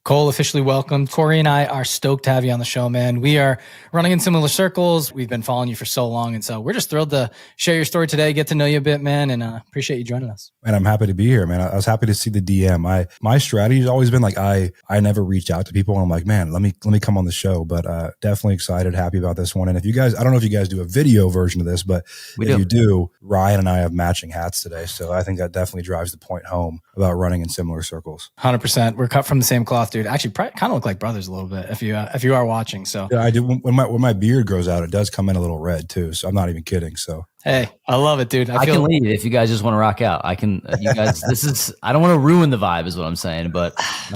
Cole, officially welcome. Corey and I are stoked to have you on the show, man. We are running in similar circles. We've been following you for so long. And so we're just thrilled to share your story today, get to know you a bit, man. And appreciate you joining us. And I'm happy to be here, man. I was happy to see the DM. My strategy has always been like, I never reached out to people. And I'm like, man, let me come on the show, but definitely excited, happy about this one. And if you guys, I don't know if you guys do a video version of this, but if you do, Ryan and I have matching hats today. So I think that definitely drives the point home about running in similar circles. 100%. We're cut from the same cloth, dude. Actually, kind of look like brothers a little bit if you are watching. So yeah, I do. When my beard grows out, it does come in a little red too. So I'm not even kidding. So hey, I love it, dude. I can leave if you guys just want to rock out. I can. You guys, I don't want to ruin the vibe, is what I'm saying. But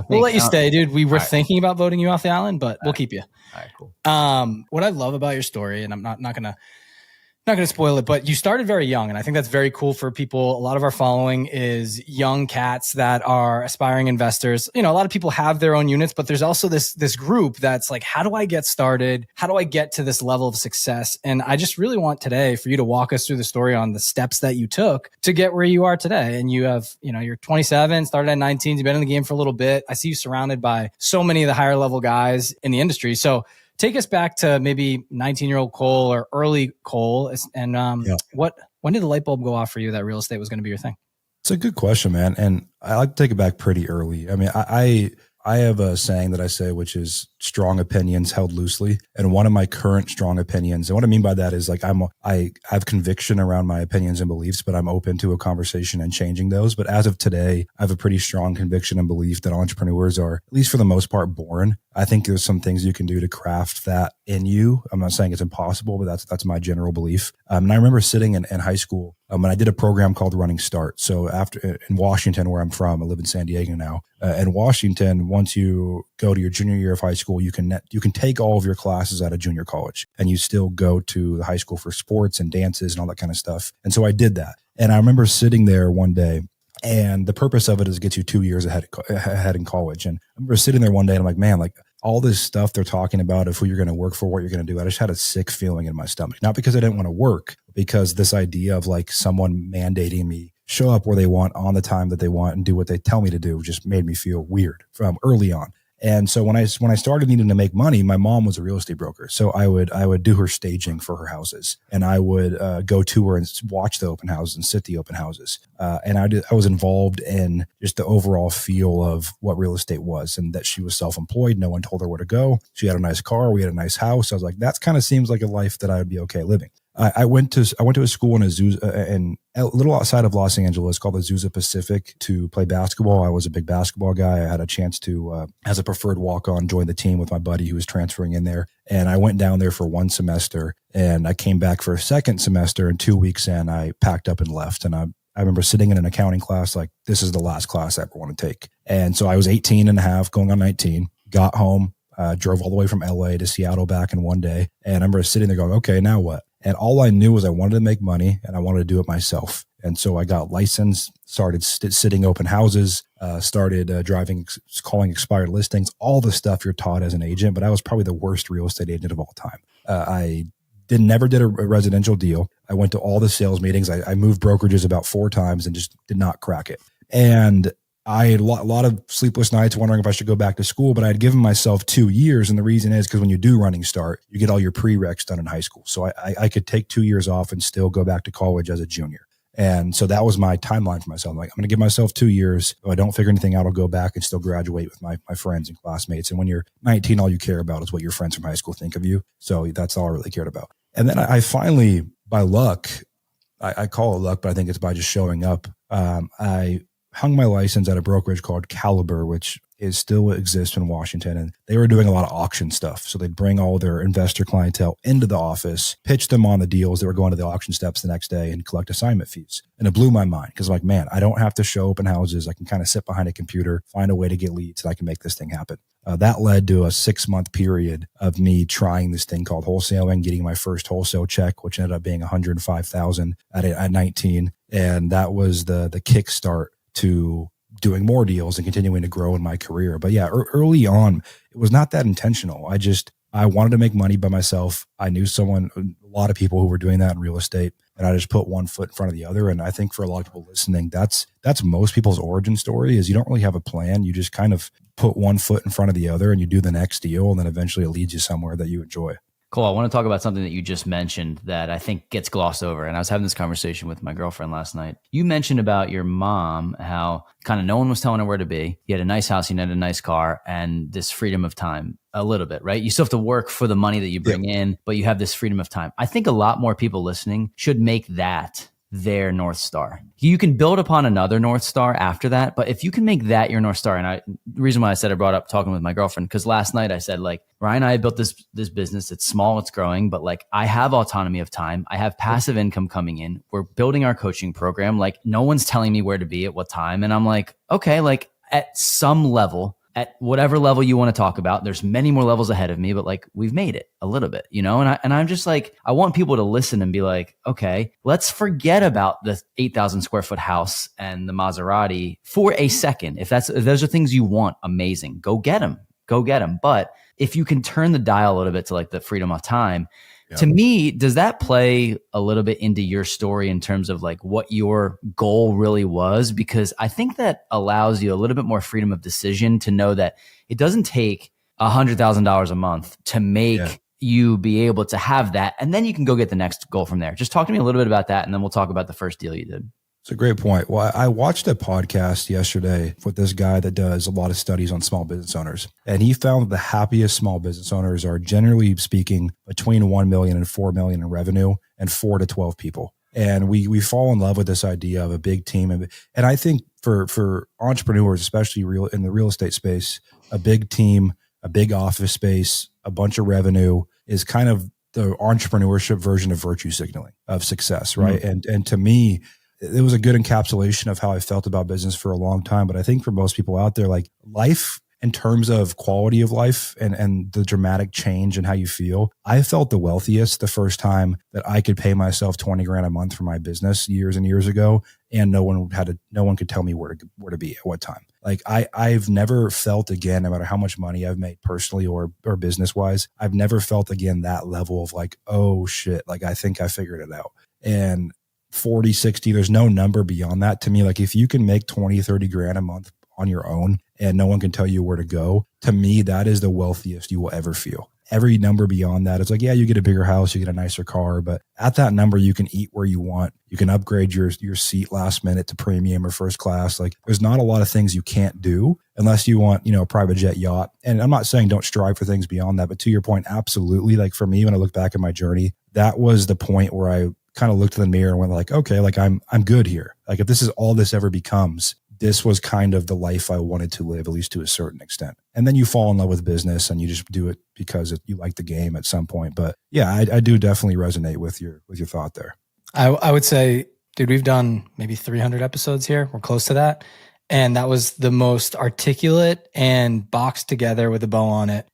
we'll let you stay, dude. We were thinking about voting you off the island, but we'll keep you. All right, cool. What I love about your story, and I'm not gonna spoil it, but you started very young. And I think that's very cool for people. A lot of our following is young cats that are aspiring investors. You know, a lot of people have their own units, but there's also this group that's like, how do I get started? How do I get to this level of success? And I just really want today for you to walk us through the story on the steps that you took to get where you are today. And you have, you're 27, started at 19, you've been in the game for a little bit. I see you surrounded by so many of the higher level guys in the industry. So take us back to maybe 19-year-old Cole or early Cole. And when did the light bulb go off for you that real estate was going to be your thing? It's a good question, man. And I like to take it back pretty early. I mean, I have a saying that I say, which is strong opinions held loosely. And one of my current strong opinions, and what I mean by that is like I have conviction around my opinions and beliefs, but I'm open to a conversation and changing those. But as of today, I have a pretty strong conviction and belief that entrepreneurs are, at least for the most part, born. I think there's some things you can do to craft that in you. I'm not saying it's impossible, but that's my general belief. And I remember sitting in high school and I did a program called Running Start. So in Washington, where I'm from, I live in San Diego now. In Washington, once you go to your junior year of high school, you can take all of your classes out of junior college, and you still go to the high school for sports and dances and all that kind of stuff. And so I did that. And I remember sitting there one day. And the purpose of it is to get you 2 years ahead in college. And I remember sitting there one day and I'm like, man, like all this stuff they're talking about of who you're going to work for, what you're going to do. I just had a sick feeling in my stomach, not because I didn't want to work, because this idea of like someone mandating me show up where they want on the time that they want and do what they tell me to do just made me feel weird from early on. And so when I started needing to make money, my mom was a real estate broker. So I would do her staging for her houses, and I would go to her and watch the open houses and sit the open houses. And I was involved in just the overall feel of what real estate was, and that she was self-employed. No one told her where to go. She had a nice car. We had a nice house. I was like, that kind of seems like a life that I would be okay living. I went to a school in a little outside of Los Angeles called the Azusa Pacific to play basketball. I was a big basketball guy. I had a chance to, as a preferred walk-on, join the team with my buddy who was transferring in there. And I went down there for one semester, and I came back for a second semester, and 2 weeks in, I packed up and left. And I remember sitting in an accounting class, like, this is the last class I ever want to take. And so I was 18 and a half, going on 19, got home, drove all the way from LA to Seattle back in one day. And I remember sitting there going, okay, now what? And all I knew was I wanted to make money and I wanted to do it myself. And so I got licensed, started sitting open houses, started calling expired listings, all the stuff you're taught as an agent. But I was probably the worst real estate agent of all time. I never did a residential deal. I went to all the sales meetings. I moved brokerages about 4 times and just did not crack it. And I had a lot of sleepless nights wondering if I should go back to school, but I had given myself 2 years. And the reason is because when you do Running Start, you get all your prereqs done in high school. So I could take 2 years off and still go back to college as a junior. And so that was my timeline for myself. I'm like, I'm going to give myself 2 years. If I don't figure anything out, I'll go back and still graduate with my friends and classmates. And when you're 19, all you care about is what your friends from high school think of you. So that's all I really cared about. And then I finally, by luck, I call it luck, but I think it's by just showing up. I hung my license at a brokerage called Caliber, which still exists in Washington. And they were doing a lot of auction stuff. So they'd bring all their investor clientele into the office, pitch them on the deals that were going to the auction steps the next day, and collect assignment fees. And it blew my mind because I'm like, man, I don't have to show open houses. I can kind of sit behind a computer, find a way to get leads, and I can make this thing happen. That led to a 6-month period of me trying this thing called wholesaling, getting my first wholesale check, which ended up being $105,000 at 19. And that was the kickstart to doing more deals and continuing to grow in my career. But yeah, early on, it was not that intentional. I wanted to make money by myself. I knew a lot of people who were doing that in real estate, and I just put one foot in front of the other. And I think for a lot of people listening, that's most people's origin story is you don't really have a plan. You just kind of put one foot in front of the other and you do the next deal. And then eventually it leads you somewhere that you enjoy. Cool. I want to talk about something that you just mentioned that I think gets glossed over. And I was having this conversation with my girlfriend last night. You mentioned about your mom, how kind of no one was telling her where to be. You had a nice house, you had a nice car, and this freedom of time a little bit, right? You still have to work for the money that you bring in, but you have this freedom of time. I think a lot more people listening should make that their North Star. You can build upon another North Star after that, but if you can make that your North Star, and the reason why I said I brought up talking with my girlfriend, because last night I said, like, Ryan and I built this business. It's small, it's growing, but like I have autonomy of time. I have passive income coming in. We're building our coaching program. Like no one's telling me where to be at what time. And I'm like, okay, like at some level, at whatever level you want to talk about, there's many more levels ahead of me, but like we've made it a little bit, you know? And I'm just like, I want people to listen and be like, okay, let's forget about the 8,000 square foot house and the Maserati for a second. If those are things you want, amazing. Go get them. But if you can turn the dial a little bit to like the freedom of time, to me, does that play a little bit into your story in terms of like what your goal really was? Because I think that allows you a little bit more freedom of decision to know that it doesn't take $100,000 a month to make you be able to have that. And then you can go get the next goal from there. Just talk to me a little bit about that. And then we'll talk about the first deal you did. It's a great point. Well, I watched a podcast yesterday with this guy that does a lot of studies on small business owners. And he found that the happiest small business owners are, generally speaking, between 1 million and 4 million in revenue and 4 to 12 people. And we fall in love with this idea of a big team. And I think for entrepreneurs, especially in the real estate space, a big team, a big office space, a bunch of revenue is kind of the entrepreneurship version of virtue signaling, of success, right? Mm-hmm. And to me, it was a good encapsulation of how I felt about business for a long time. But I think for most people out there, like life in terms of quality of life and the dramatic change in how you feel, I felt the wealthiest the first time that I could pay myself 20 grand a month for my business years and years ago. And no one could tell me where to be at what time. Like I've never felt again, no matter how much money I've made personally or business wise, I've never felt again that level of like, oh shit, like I think I figured it out. And 40, 60, there's no number beyond that to me. Like if you can make 20, 30 grand a month on your own and no one can tell you where to go, to me, that is the wealthiest you will ever feel. Every number beyond that, it's like, yeah, you get a bigger house, you get a nicer car, but at that number, you can eat where you want. You can upgrade your seat last minute to premium or first class. Like there's not a lot of things you can't do unless you want, a private jet yacht. And I'm not saying don't strive for things beyond that, but to your point, absolutely. Like for me, when I look back at my journey, that was the point where I kind of looked in the mirror and went like, okay, like I'm good here. Like if this is all this ever becomes, this was kind of the life I wanted to live, at least to a certain extent. And then you fall in love with business and you just do it because you like the game at some point. But yeah, I do definitely resonate with your thought there. I would say, dude, we've done maybe 300 episodes here. We're close to that. And that was the most articulate and boxed together with a bow on it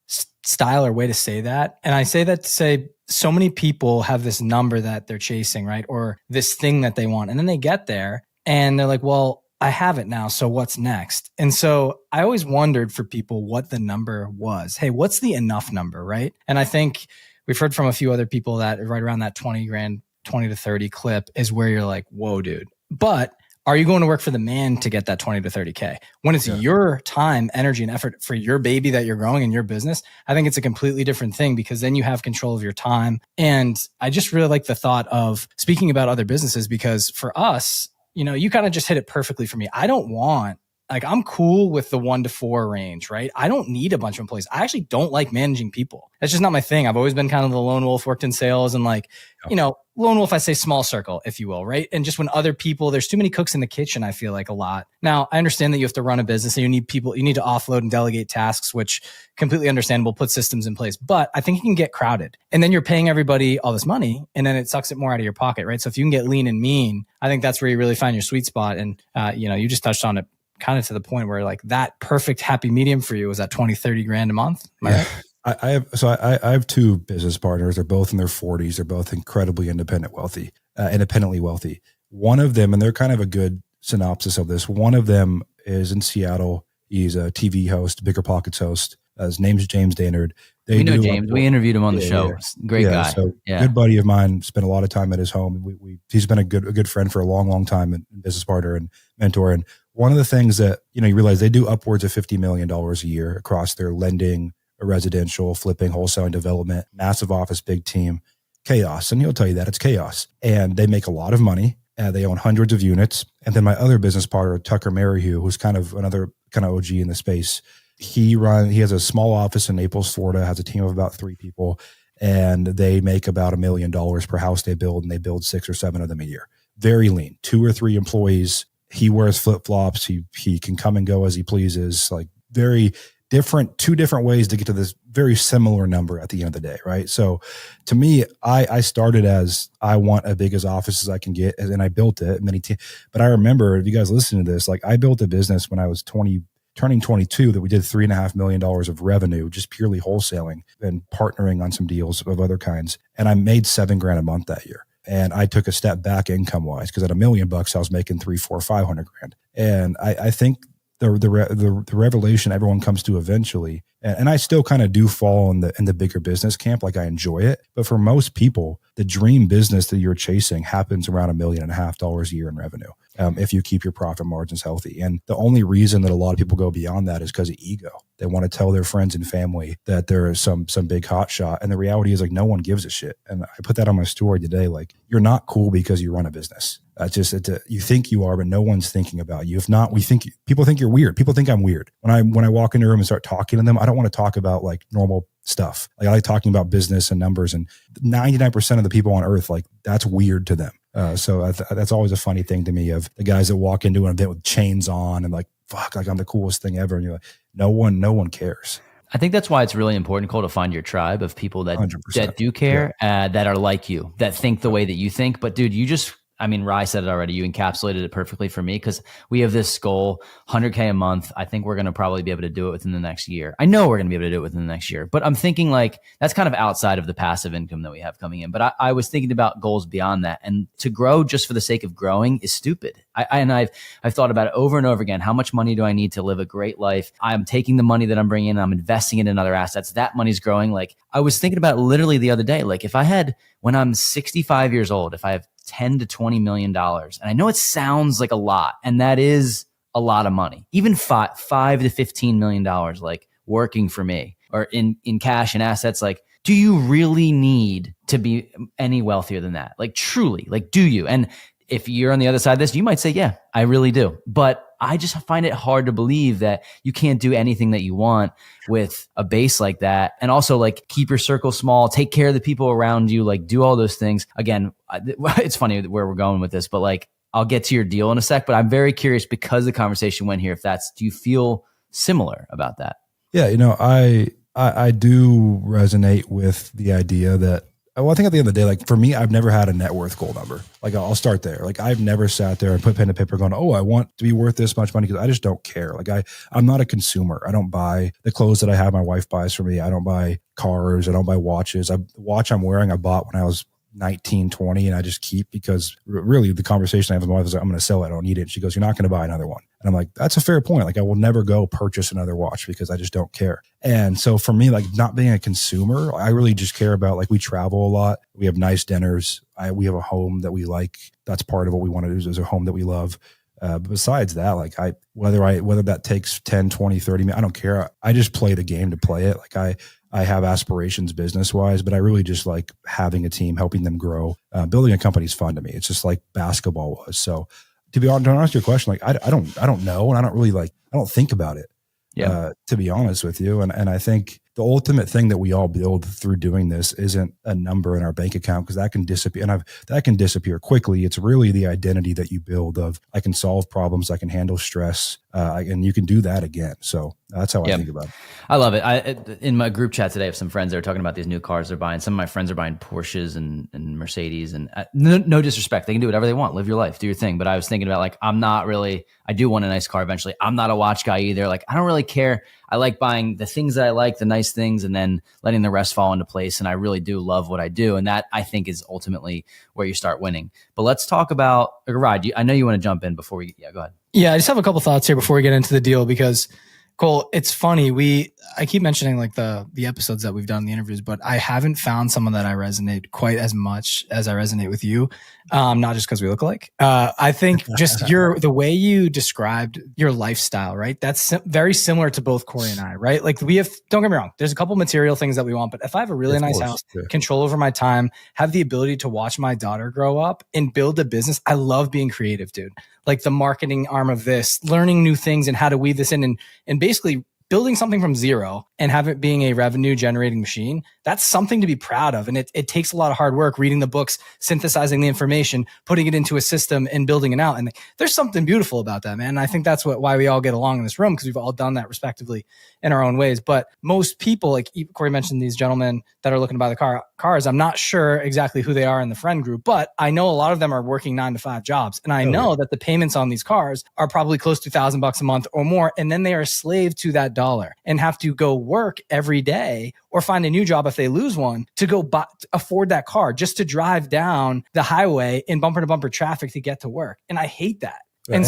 style or way to say that. And I say that to say so many people have this number that they're chasing, right? Or this thing that they want. And then they get there and they're like, well, I have it now. So what's next? And so I always wondered for people what the number was. Hey, what's the enough number, right? And I think we've heard from a few other people that right around that 20 grand, 20 to 30 clip is where you're like, whoa, dude. But are you going to work for the man to get that 20 to 30K? When it's your time, energy, and effort for your baby that you're growing in your business, I think it's a completely different thing because then you have control of your time. And I just really like the thought of speaking about other businesses because for us, you kind of just hit it perfectly for me. I'm cool with the 1 to 4 range, right? I don't need a bunch of employees. I actually don't like managing people. That's just not my thing. I've always been kind of the lone wolf, worked in sales and lone wolf, I say small circle, if you will, right? And just when other people, there's too many cooks in the kitchen, I feel like a lot. Now, I understand that you have to run a business and you need people, you need to offload and delegate tasks, which completely understandable, put systems in place. But I think it can get crowded. And then you're paying everybody all this money and then it sucks it more out of your pocket, right? So if you can get lean and mean, I think that's where you really find your sweet spot. And, you just touched on it kind of to the point where like that perfect happy medium for you was that 20, 30 grand a month. Am I right? I have 2 business partners. They're both in their 40s. They're both incredibly independently wealthy. One of them, and they're kind of a good synopsis of this. One of them is in Seattle. He's a TV host, Bigger Pockets host. His name's James Daynard. We know James. We interviewed him on the show. Yeah. Great guy. So good buddy of mine. Spent a lot of time at his home. He's been a good friend for a long time, and business partner and mentor. And one of the things that you realize they do upwards of $50 million a year across their lending, residential, flipping, wholesaling, development, massive office, big team, chaos. And he'll tell you that it's chaos. And they make a lot of money. They own hundreds of units. And then my other business partner, Tucker Merrihew, who's kind of another kind of OG in the space. He has a small office in Naples, Florida, has a team of about 3 people, and they make about $1 million per house they build, and they build 6 or 7 of them a year. Very lean, 2 or 3 employees. He wears flip-flops. He can come and go as he pleases, like very different, 2 different ways to get to this very similar number at the end of the day, right? So to me, I started as I want as big as office as I can get, and I built it but I remember, if you guys listen to this, like I built a business when I was turning 22 that we did $3.5 million of revenue, just purely wholesaling and partnering on some deals of other kinds. And I made $7,000 a month that year. And I took a step back income wise, because at $1 million I was making 300, 400, 500 grand. And I think the revelation everyone comes to eventually, and I still kind of do fall in the bigger business camp, like I enjoy it. But for most people, the dream business that you're chasing happens around $1.5 million a year in revenue. If you keep your profit margins healthy. And the only reason that a lot of people go beyond that is because of ego. They want to tell their friends and family that there is some big hot shot. And the reality is, like, no one gives a shit. And I put that on my story today. Like, you're not cool because you run a business. You think you are, but no one's thinking about you. If not, people think you're weird. People think I'm weird. When I walk into a room and start talking to them, I don't want to talk about like normal stuff. Like, I like talking about business and numbers, and 99% of the people on earth, like, that's weird to them. So that's always a funny thing to me, of the guys that walk into an event with chains on and like, fuck, like I'm the coolest thing ever. And you're like, no one cares. I think that's why it's really important, Cole, to find your tribe of people that do care, that are like you, that think the way that you think. But dude, Rye said it already. You encapsulated it perfectly for me, because we have this goal, 100K a month. I think we're going to probably be able to do it within the next year. I know we're going to be able to do it within the next year, but I'm thinking like that's kind of outside of the passive income that we have coming in. But I was thinking about goals beyond that, and to grow just for the sake of growing is stupid. I've thought about it over and over again. How much money do I need to live a great life? I'm taking the money that I'm bringing in, I'm investing it in other assets. That money's growing. Like, I was thinking about it literally the other day. Like, when I'm 65 years old, if I have $10 to $20 million. And I know it sounds like a lot, and that is a lot of money. Even $5 to $15 million, like working for me, or in cash and assets. Like, do you really need to be any wealthier than that? Like, truly, like, do you? And if you're on the other side of this, you might say, yeah, I really do. But I just find it hard to believe that you can't do anything that you want with a base like that. And also, like, keep your circle small, take care of the people around you, like, do all those things. Again, it's funny where we're going with this, but like, I'll get to your deal in a sec, but I'm very curious, because the conversation went here, do you feel similar about that? Yeah. I do resonate with the idea that, well, I think at the end of the day, like, for me, I've never had a net worth goal number. Like, I'll start there. Like, I've never sat there and put pen to paper going, oh, I want to be worth this much money, because I just don't care. Like, I'm not a consumer. I don't buy the clothes that I have my wife buys for me. I don't buy cars. I don't buy watches. The watch I'm wearing, I bought when I was 19, 20, and I just keep, because really the conversation I have with my wife is like, I'm going to sell it. I don't need it. She goes, you're not going to buy another one. And I'm like, that's a fair point. Like, I will never go purchase another watch, because I just don't care. And so for me, like, not being a consumer, I really just care about, like, we travel a lot. We have nice dinners. We have a home that we like. That's part of what we want to do, is a home that we love. But besides that, like, whether that takes 10, 20, 30 minutes, I don't care. I just play the game to play it. Like, I have aspirations business wise, but I really just like having a team, helping them grow. Building a company is fun to me. It's just like basketball was. So to answer your question, like, I don't know. And I don't think about it, to be honest with you. And I think the ultimate thing that we all build through doing this isn't a number in our bank account, because that can disappear, and that can disappear quickly. It's really the identity that you build of, I can solve problems, I can handle stress, and you can do that again. So that's how I think about it. I love it. In my group chat today, I have some friends that are talking about these new cars they're buying. Some of my friends are buying Porsches and Mercedes, and no disrespect, they can do whatever they want, live your life, do your thing. But I was thinking about, like, I do want a nice car eventually. I'm not a watch guy either. Like, I don't really care. I like buying the things that I like, the nice things, and then letting the rest fall into place. And I really do love what I do. And that, I think, is ultimately where you start winning. But let's talk about, Rod, I know you want to jump in before go ahead. Yeah, I just have a couple thoughts here before we get into the deal, because Cole, it's funny. I keep mentioning like the episodes that we've done, the interviews, but I haven't found someone that I resonate quite as much as I resonate with you. Not just because we look alike. I think just the way you described your lifestyle, right? That's very similar to both Corey and I, right? Like don't get me wrong, there's a couple material things that we want, but if I have a really nice house, control over my time, have the ability to watch my daughter grow up and build a business, I love being creative, dude. Like the marketing arm of this, learning new things and how to weave this in and basically building something from zero and have it being a revenue generating machine. That's something to be proud of. And it takes a lot of hard work, reading the books, synthesizing the information, putting it into a system and building it out. And there's something beautiful about that, man. And I think that's why we all get along in this room, because we've all done that respectively in our own ways. But most people, like Corey mentioned, these gentlemen that are looking to buy the cars, I'm not sure exactly who they are in the friend group, but I know a lot of them are working 9-to-5 jobs. And I know that the payments on these cars are probably close to $1,000 a month or more. And then they are a slave to that dollar and have to go work every day or find a new job if they lose one to go afford that car just to drive down the highway in bumper to bumper traffic to get to work. And I hate that. And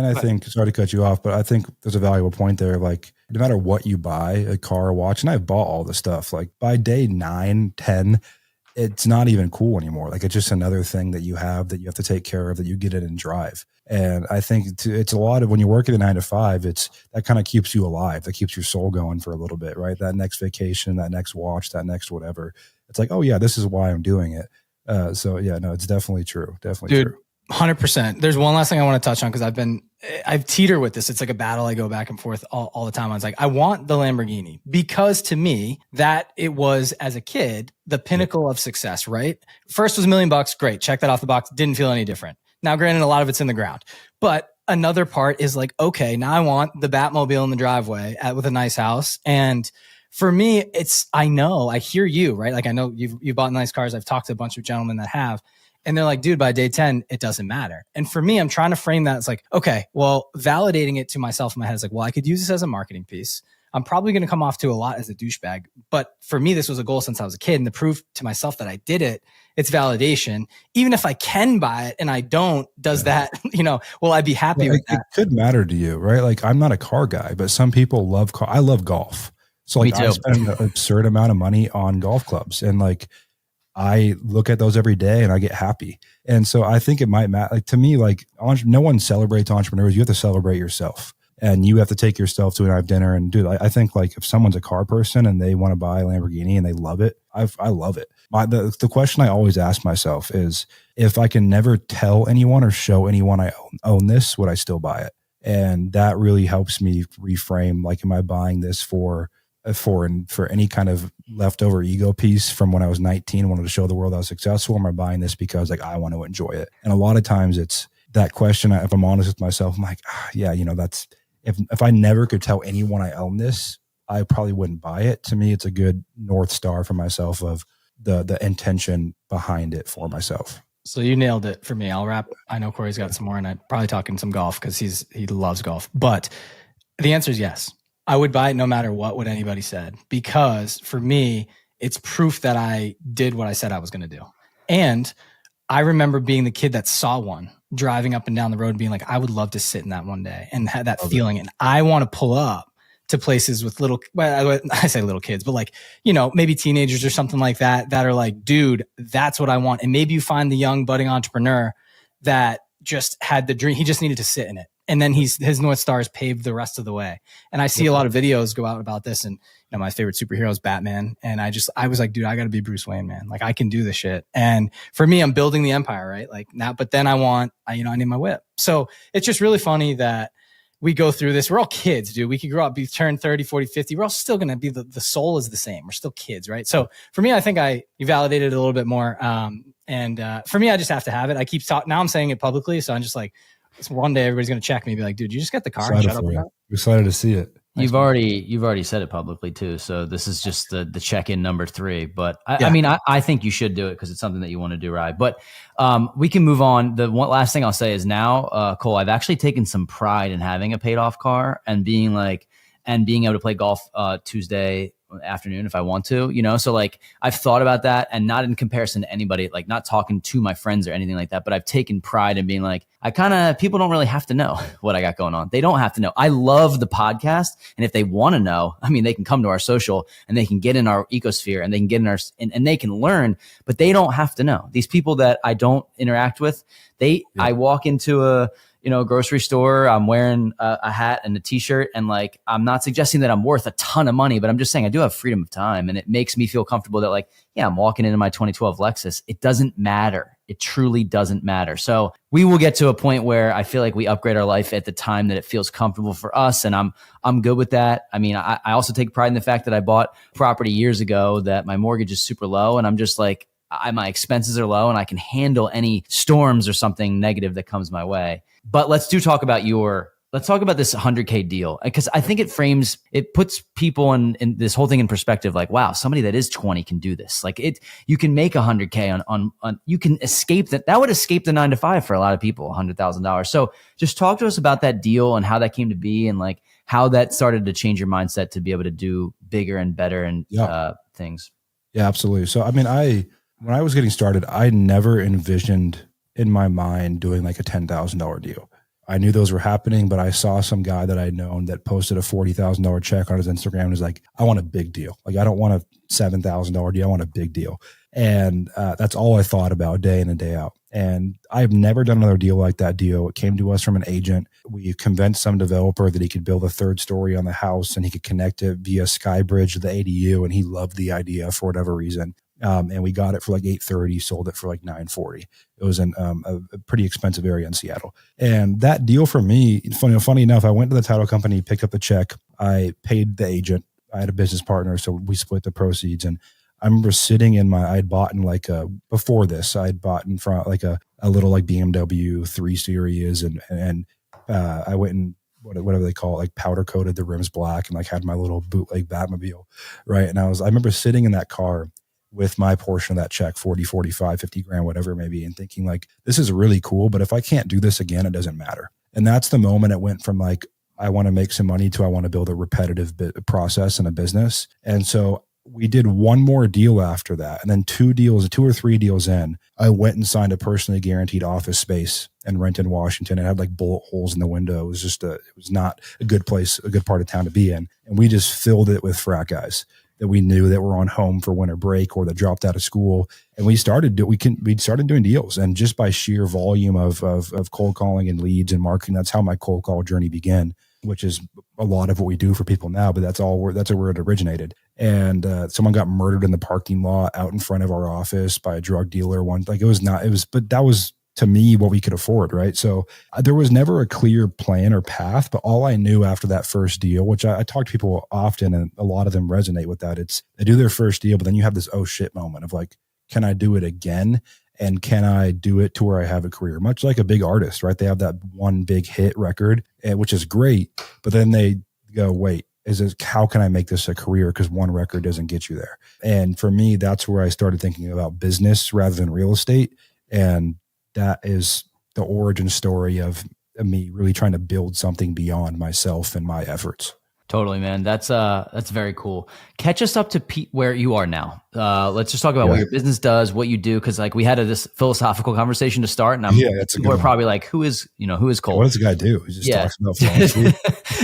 I think, sorry to cut you off, but I think there's a valuable point there. Like, no matter what you buy, a car, a watch, and I've bought all the stuff, like by day 9, 10, it's not even cool anymore. Like, it's just another thing that you have to take care of, that you get in and drive. And I think it's a lot of, when you're working a 9-to-5, that kind of keeps you alive. That keeps your soul going for a little bit, right? That next vacation, that next watch, that next whatever. It's like, oh yeah, this is why I'm doing it. So yeah, no, it's definitely true. Definitely true. 100%. There's one last thing I want to touch on, because I've teeter with this. It's like a battle I go back and forth all the time. I was like, I want the Lamborghini, because to me, that it was, as a kid, the pinnacle of success, right? First was $1 million. Great. Check that off the box. Didn't feel any different. Now, granted, a lot of it's in the ground, but another part is like, okay, now I want the Batmobile in the driveway with a nice house. And for me, I hear you, right? Like, I know you've bought nice cars. I've talked to a bunch of gentlemen that have. And they're like, dude, by day 10, it doesn't matter. And for me, I'm trying to frame that. It's like, okay, well, validating it to myself in my head is like, well, I could use this as a marketing piece. I'm probably going to come off to a lot as a douchebag. But for me, this was a goal since I was a kid. And the proof to myself that I did it, it's validation. Even if I can buy it and I don't, that, will I be happy with that? It could matter to you, right? Like, I'm not a car guy, but some people love car. I love golf. So like, I spend an absurd amount of money on golf clubs, and like, I look at those every day and I get happy. And so I think it might matter. Like, to me, like, no one celebrates entrepreneurs. You have to celebrate yourself, and you have to take yourself to a night dinner. And dude, I think, like, if someone's a car person and they want to buy a Lamborghini and they love it, I love it. The question I always ask myself is, if I can never tell anyone or show anyone I own this, would I still buy it? And that really helps me reframe, like, am I buying this for any kind of leftover ego piece from when I was 19, wanted to show the world I was successful? Or am I buying this because, like, I want to enjoy it? And a lot of times it's that question. If I'm honest with myself, I'm like, yeah, that's, if I never could tell anyone I own this, I probably wouldn't buy it. To me, it's a good North Star for myself of the intention behind it for myself. So you nailed it for me. I'll wrap. I know Corey's got some more, and I'm probably talking some golf because he loves golf. But the answer is yes. I would buy it no matter what anybody said, because for me, it's proof that I did what I said I was going to do. And I remember being the kid that saw one driving up and down the road and being like, I would love to sit in that one day and have that feeling. And I want to pull up to places with I say little kids, but like, maybe teenagers or something like that are like, dude, that's what I want. And maybe you find the young budding entrepreneur that just had the dream. He just needed to sit in it. And then his North Stars paved the rest of the way. And I see a lot of videos go out about this. And my favorite superhero is Batman. And I was like, dude, I got to be Bruce Wayne, man. Like, I can do this shit. And for me, I'm building the empire, right? Like now, but then I need my whip. So it's just really funny that we go through this. We're all kids, dude. We could grow up, turn 30, 40, 50. We're all still going to be the soul is the same. We're still kids, right? So for me, I think you validated it a little bit more. And for me, I just have to have it. I keep talking. Now I'm saying it publicly. So I'm just like, one day everybody's going to check me and be like, dude, you just got the car. Shut up. We're excited to see it. You've already said it publicly too. So this is just the check-in number 3. But I think you should do it because it's something that you want to do right. But we can move on. The one last thing I'll say is now, Cole, I've actually taken some pride in having a paid off car and being able to play golf Tuesday afternoon if I want to, So like I've thought about that, and not in comparison to anybody, like not talking to my friends or anything like that, but I've taken pride in being like, people don't really have to know what I got going on. They don't have to know. I love the podcast. And if they want to know, they can come to our social and they can get in our ecosphere and they can get in our, and they can learn, but they don't have to know. These people that I don't interact with, I walk into a grocery store, I'm wearing a hat and a t-shirt, and like, I'm not suggesting that I'm worth a ton of money, but I'm just saying I do have freedom of time, and it makes me feel comfortable that like, yeah, I'm walking into my 2012 Lexus. It doesn't matter. It truly doesn't matter. So we will get to a point where I feel like we upgrade our life at the time that it feels comfortable for us. And I'm good with that. I also take pride in the fact that I bought property years ago that my mortgage is super low, and I'm just like, my expenses are low and I can handle any storms or something negative that comes my way. But let's talk about this 100K deal, because I think it puts people in this whole thing in perspective. Like, wow, somebody that is 20 can do this. Like you can make 100K on you can escape that. That would escape the 9-to-5 for a lot of people, $100,000. So just talk to us about that deal and how that came to be, and like how that started to change your mindset to be able to do bigger and better and things. Yeah, absolutely. So, when I was getting started, I never envisioned in my mind doing like a $10,000 deal. I knew those were happening, but I saw some guy that I'd known that posted a $40,000 check on his Instagram and was like, I want a big deal. Like, I don't want a $7,000 deal. I want a big deal. And that's all I thought about day in and day out. And I've never done another deal like that deal. It came to us from an agent. We convinced some developer that he could build a third story on the house and he could connect it via Skybridge to the ADU. And he loved the idea for whatever reason. And we got it for like $830, sold it for like $940. It was in a pretty expensive area in Seattle. And that deal for me, funny enough, I went to the title company, picked up the check. I paid the agent. I had a business partner, so we split the proceeds. And I remember sitting in I'd bought in before this, I'd bought in front like a little like BMW 3 Series. And I went and whatever they call it, like powder coated the rims black and like had my little bootleg Batmobile. Right. And I remember sitting in that car with my portion of that check, 40, 45, 50 grand, whatever it may be, and thinking like, this is really cool, but if I can't do this again, it doesn't matter. And that's the moment it went from like, I want to make some money to I want to build a repetitive process in a business. And so we did one more deal after that. And then 2 or 3 deals in, I went and signed a personally guaranteed office space in Renton, Washington. It had like bullet holes in the window. It was just it was not a good place, a good part of town to be in. And we just filled it with frat guys that we knew that were on home for winter break or that dropped out of school. And we started doing deals. And just by sheer volume of cold calling and leads and marketing, that's how my cold call journey began, which is a lot of what we do for people now, but that's where it originated. And someone got murdered in the parking lot out in front of our office by a drug dealer but that was to me what we could afford. Right. So there was never a clear plan or path, but all I knew after that first deal, which I talk to people often and a lot of them resonate with that. It's they do their first deal, but then you have this, oh shit moment of like, can I do it again? And can I do it to where I have a career? Much like a big artist, right? They have that one big hit record, which is great, but then they go, wait, how can I make this a career? Because one record doesn't get you there. And for me, that's where I started thinking about business rather than real estate. And that is the origin story of me really trying to build something beyond myself and my efforts. Totally, man. That's very cool. Catch us up to where you are now. Let's just talk about what your business does, what you do. Cause like we had this philosophical conversation to start, and people are probably like, who is Cole? What does the guy do? He just talks about philosophy.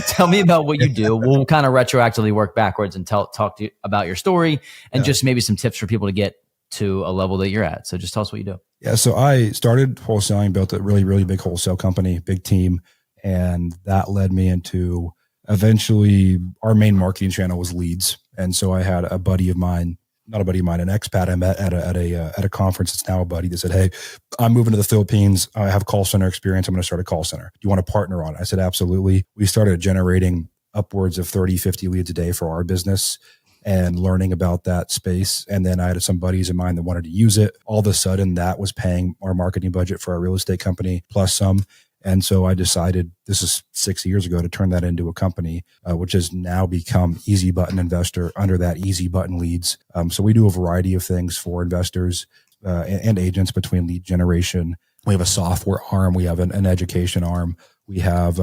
Tell me about what you do. We'll kind of retroactively work backwards and talk to you about your story and just maybe some tips for people to get to a level that you're at. So just tell us what you do. Yeah. So I started wholesaling, built a really, really big wholesale company, big team. And that led me into eventually our main marketing channel was leads. And so I had a buddy of mine, not a buddy of mine, an expat I met at a conference. It's now a buddy that said, hey, I'm moving to the Philippines. I have call center experience. I'm going to start a call center. Do you want to partner on it? I said, absolutely. We started generating upwards of 30, 50 leads a day for our business and learning about that space. And then I had some buddies of mine that wanted to use it. All of a sudden that was paying our marketing budget for our real estate company plus some. And so I decided, this is 6 years ago, to turn that into a company, which has now become Easy Button Investor under that Easy Button Leads. So we do a variety of things for investors and agents between lead generation. We have a software arm. We have an education arm. We have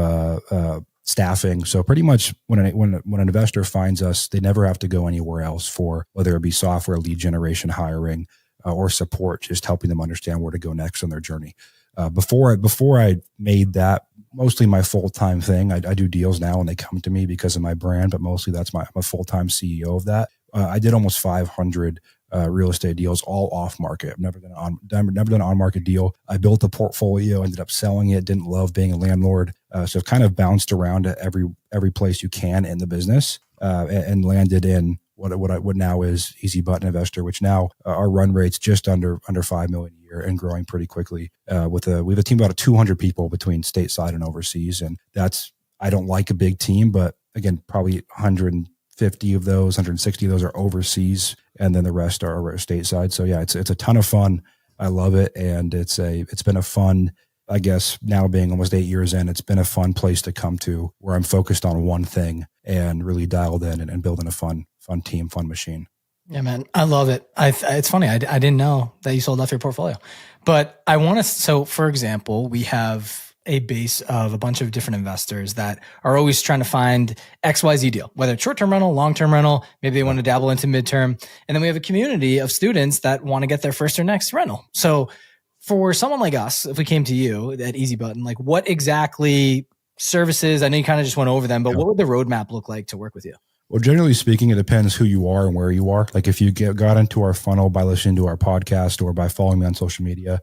staffing. So pretty much when an investor finds us, they never have to go anywhere else for whether it be software, lead generation, hiring, or support, just helping them understand where to go next on their journey. Before I made that mostly my full-time thing, I do deals now and they come to me because of my brand, but mostly I'm a full-time CEO of that. I did almost 500 real estate deals, all off market. I've never done an on market deal. I built a portfolio, ended up selling it, didn't love being a landlord. So I've kind of bounced around at every place you can in the business, and landed in what now is Easy Button Investor, which now our run rate's just under 5 million a year and growing pretty quickly. We have a team of about 200 people between stateside and overseas. And I don't like a big team, but again, probably 150 of those, 160 of those are overseas. And then the rest are stateside. So yeah, it's a ton of fun. I love it. And it's been a fun, I guess now being almost 8 years in, it's been a fun place to come to where I'm focused on one thing and really dialed in and building a fun team, fun machine. Yeah, man. I love it. It's funny. I didn't know that you sold off your portfolio, but I want to, so for example, we have a base of a bunch of different investors that are always trying to find XYZ deal, whether it's short-term rental, long-term rental, maybe they want to dabble into midterm. And then we have a community of students that want to get their first or next rental. So for someone like us, if we came to you at Easy Button, like what exactly services, I know you kind of just went over them, but what would the roadmap look like to work with you? Well, generally speaking, it depends who you are and where you are. Like if you got into our funnel by listening to our podcast or by following me on social media,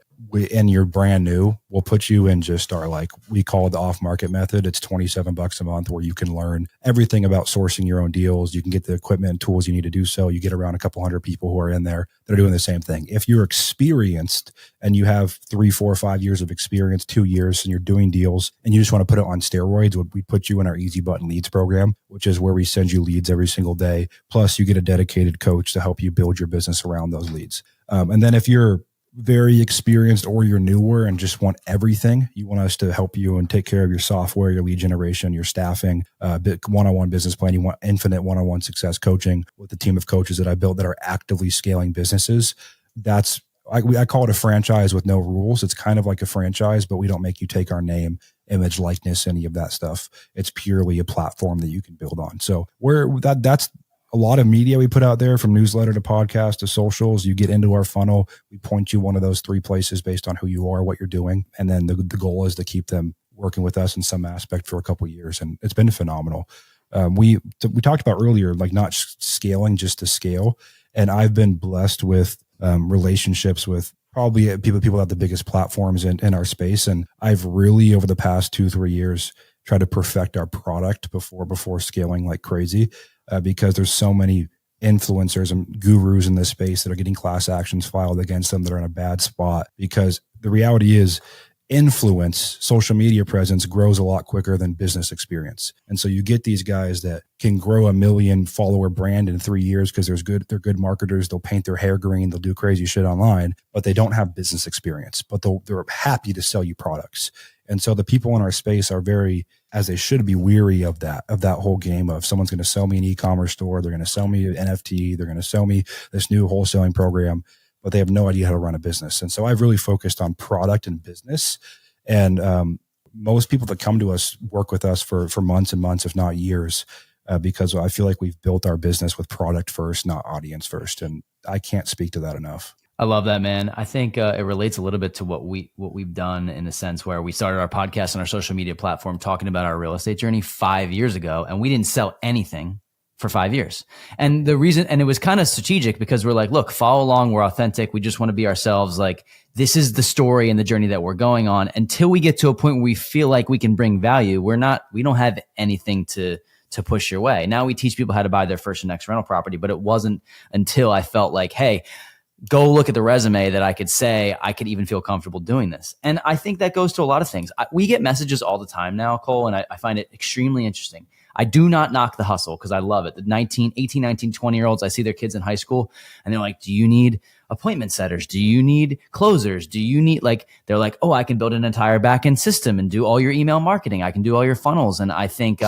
and you're brand new, we'll put you in just our, like we call it the off-market method. It's $27 a month where you can learn everything about sourcing your own deals. You can get the equipment and tools you need to do so. You get around a couple hundred people who are in there that are doing the same thing. If you're experienced and you have 3, 4, 5 years of experience, 2 years, and you're doing deals and you just want to put it on steroids, we put you in our Easy Button Leads program, which is where we send you leads every single day. Plus you get a dedicated coach to help you build your business around those leads. And then if you're very experienced or you're newer and just want everything, you want us to help you and take care of your software, your lead generation, your staffing, one-on-one business plan. You want infinite one-on-one success coaching with the team of coaches that I built that are actively scaling businesses. I call it a franchise with no rules. It's kind of like a franchise, but we don't make you take our name, image, likeness, any of that stuff. It's purely a platform that you can build on. So that's a lot of media we put out there, from newsletter to podcast to socials. You get into our funnel. We point you one of those 3 places based on who you are, what you're doing. And then the goal is to keep them working with us in some aspect for a couple of years. And it's been phenomenal. We talked about earlier, like not scaling just to scale. And I've been blessed with relationships with probably people that have the biggest platforms in our space. And I've really, over the past 2-3 years, tried to perfect our product before scaling like crazy. Because there's so many influencers and gurus in this space that are getting class actions filed against them that are in a bad spot. Because the reality is influence, social media presence grows a lot quicker than business experience. And so you get these guys that can grow a 1 million follower brand in 3 years because they're good marketers. They'll paint their hair green. They'll do crazy shit online, but they don't have business experience, but they're happy to sell you products. And so the people in our space are very, as they should be, weary of that whole game of someone's going to sell me an e-commerce store. They're going to sell me an NFT. They're going to sell me this new wholesaling program, but they have no idea how to run a business. And so I've really focused on product and business. And most people that come to us work with us for months and months, if not years, because I feel like we've built our business with product first, not audience first. And I can't speak to that enough. I love that, man. I think it relates a little bit to what we've done in the sense where we started our podcast on our social media platform talking about our real estate journey 5 years ago, and we didn't sell anything for 5 years. And the reason, and it was kind of strategic because we're like, look, follow along. We're authentic. We just want to be ourselves. Like, this is the story and the journey that we're going on until we get to a point where we feel like we can bring value. We don't have anything to push your way. Now we teach people how to buy their first and next rental property, but it wasn't until I felt like, hey, go look at the resume that I could say I could even feel comfortable doing this. And I think that goes to a lot of things. We get messages all the time now, Cole, and I find it extremely interesting. I do not knock the hustle because I love it. The 18, 19, 20-year-olds, I see their kids in high school and they're like, do you need appointment setters? Do you need closers? Do you need they're like, oh, I can build an entire back-end system and do all your email marketing. I can do all your funnels. And I think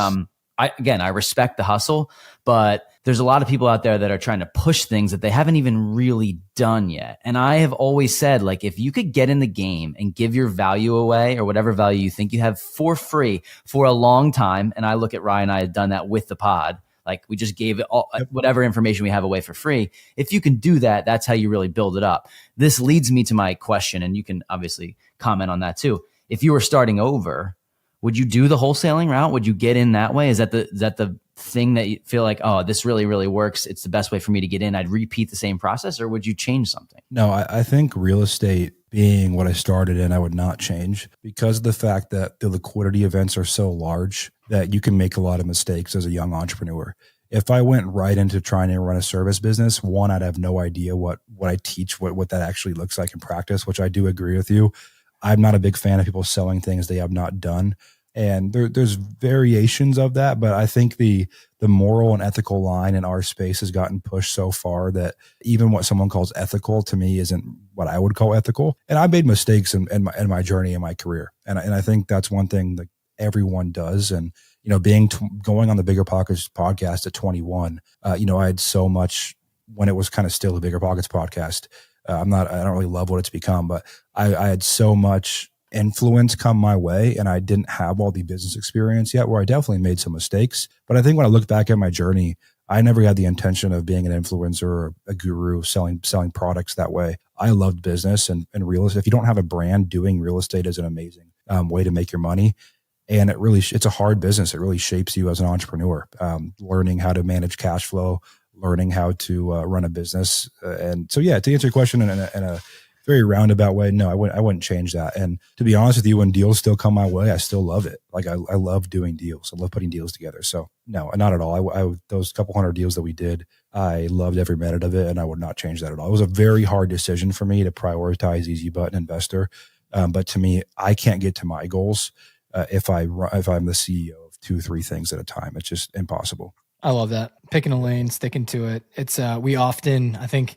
I respect the hustle, but there's a lot of people out there that are trying to push things that they haven't even really done yet. And I have always said, like, if you could get in the game and give your value away or whatever value you think you have for free for a long time. And I look at Ryan and I had done that with the pod. Like, we just gave it all, whatever information we have away for free. If you can do that, that's how you really build it up. This leads me to my question, and you can obviously comment on that too. If you were starting over, would you do the wholesaling route? Would you get in that way? Is that the thing that you feel like, oh, this really, really works, it's the best way for me to get in, I'd repeat the same process? Or would you change something? No, I think real estate being what I started in, I would not change, because of the fact that the liquidity events are so large that you can make a lot of mistakes as a young entrepreneur. If I went right into trying to run a service business, one, I'd have no idea what I teach, what that actually looks like in practice, which I do agree with you. I'm not a big fan of people selling things they have not done. And there's variations of that, but I think the moral and ethical line in our space has gotten pushed so far that even what someone calls ethical to me isn't what I would call ethical. And I made mistakes in my journey in my career, and I think that's one thing that everyone does. And going on the Bigger Pockets podcast at 21, I had so much when it was kind of still the Bigger Pockets podcast. I don't really love what it's become, but I had so much influence come my way, and I didn't have all the business experience yet, where I definitely made some mistakes. But I think when I look back at my journey, I never had the intention of being an influencer or a guru selling products that way. I loved business and real estate. If you don't have a brand, doing real estate is an amazing way to make your money. And it's a hard business. It really shapes you as an entrepreneur, learning how to manage cash flow, learning how to run a business. And so, yeah, to answer your question in a very roundabout way, no, I wouldn't change that. And to be honest with you, when deals still come my way, I still love it. Like, I love doing deals. I love putting deals together. So no, not at all. I those couple hundred deals that we did, I loved every minute of it, and I would not change that at all. It was a very hard decision for me to prioritize easy button investor. But to me, I can't get to my goals if I'm the CEO of 2-3 things at a time. It's just impossible. I love that. Picking a lane, sticking to it. It's I think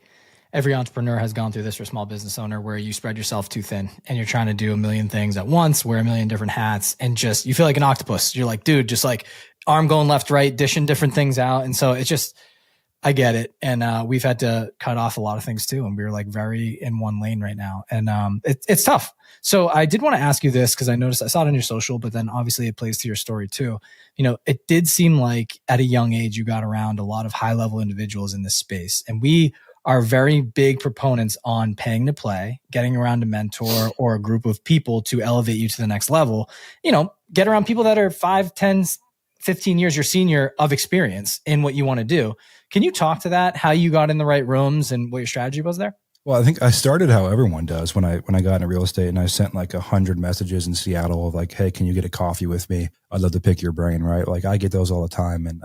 every entrepreneur has gone through this, or small business owner, where you spread yourself too thin and you're trying to do a million things at once, wear a million different hats, and just, you feel like an octopus. You're like, dude, just like arm going left, right, dishing different things out. And so it's just, I get it. And we've had to cut off a lot of things too. And we're like very in one lane right now. And it's tough. So I did want to ask you this, because I noticed, I saw it on your social, but then obviously it plays to your story too. It did seem like at a young age, you got around a lot of high level individuals in this space. And we are very big proponents on paying to play, getting around a mentor or a group of people to elevate you to the next level. Get around people that are 5, 10, 15 years your senior of experience in what you want to do. Can you talk to that, how you got in the right rooms and what your strategy was there? Well, I think I started how everyone does when I got into real estate, and I sent like 100 messages in Seattle of like, hey, can you get a coffee with me? I'd love to pick your brain, right? Like, I get those all the time, and